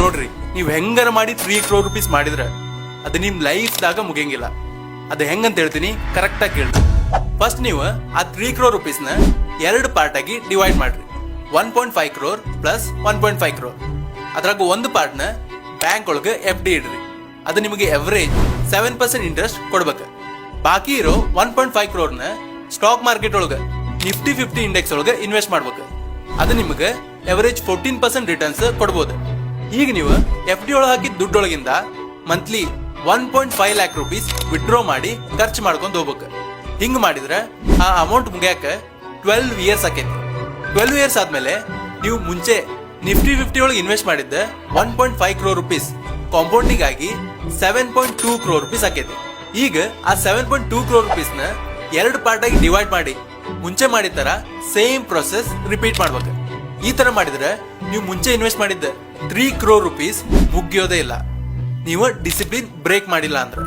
ನೋಡ್ರಿ, ನೀವು ಹೆಂಗಾರ ಮಾಡಿ 3 crore rupees ಮಾಡಿದ್ರ ಅದು ನಿಮ್ ಲೈಫ್ದಾಗ ಮುಗಿಯಂಗಿಲ್ಲ. ಅದು ಹೆಂಗಂತ ಹೇಳ್ತೀನಿ, ಕರೆಕ್ಟಾಗಿ ಕೇಳ್ರಿ. ಫಸ್ಟ್ ನೀವು ಆ 3 crore rupees ನ 2 ಪಾರ್ಟ್ ಆಗಿ ಡಿವೈಡ್ ಮಾಡ್ರಿ. 1.5 crore ಪ್ಲಸ್ 1.5 crore. ಅದ್ರಾಗ ಒಂದು ಪಾರ್ಟ್ ನ ಬ್ಯಾಂಕ್ ಒಳಗೆ FD ಇಡ್ರಿ. ಅದು ನಿಮಗೆ ಎವರೇಜ್ 7% ಇಂಟ್ರೆಸ್ಟ್ ಕೊಡ್ಬೇಕು. ಬಾಕಿ ಇರೋ 1.5 crore ನ ಸ್ಟಾಕ್ ಮಾರ್ಕೆಟ್ ಒಳಗೆ ನಿಫ್ಟಿ 50 ಇಂಡೆಕ್ಸ್ ಒಳಗೆ ಇನ್ವೆಸ್ಟ್ ಮಾಡ್ಬೇಕು. ಅದು ನಿಮಗೆ ಎವರೇಜ್ 14% ರಿಟರ್ನ್ಸ್ ಕೊಡ್ಬೋದು. ಈಗ ನೀವು FD ಒಳಗೆ ಹಾಕಿದ ದುಡ್ಡೊಳಗಿಂದ ಮಂತ್ಲಿ 1.5 lakh rupees ವಿಡ್ರಾ ಮಾಡಿ ಖರ್ಚು ಮಾಡ್ಕೊಂಡು ಹೋಗ್ಬೇಕು. ಹಿಂಗ್ ಮಾಡಿದ್ರೆ ಆ ಅಮೌಂಟ್ ಮುಗಿಯಾಕ 12 years ಆಕೈತಿ. 12 years ಆದ್ಮೇಲೆ ನೀವು ಮುಂಚೆ ನಿಫ್ಟಿ 50 ಒಳಗೆ ಇನ್ವೆಸ್ಟ್ ಮಾಡಿದ್ದ 1.5 crore rupees ಕಾಂಪೌಂಡಿಂಗ್ ಆಗಿ 7.2 crore rupees ಆಕೈತಿ. ಈಗ ಆ 7.2 crore rupees ನ 2 ಪಾರ್ಟ್ ಆಗಿ ಡಿವೈಡ್ ಮಾಡಿ ಮುಂಚೆ ಮಾಡಿದ ತರ ಸೇಮ್ ಪ್ರೊಸೆಸ್ ರಿಪೀಟ್ ಮಾಡ್ಬೇಕು. ಈ ತರ ಮಾಡಿದ್ರೆ ನೀವು ಮುಂಚೆ ಇನ್ವೆಸ್ಟ್ ಮಾಡಿದ್ದ 3 crore rupees ಮುಗಿಯೋದೇ ಇಲ್ಲ, ನೀವು ಡಿಸಿಪ್ಲಿನ್ ಬ್ರೇಕ್ ಮಾಡಿಲ್ಲ ಅಂದ್ರೆ.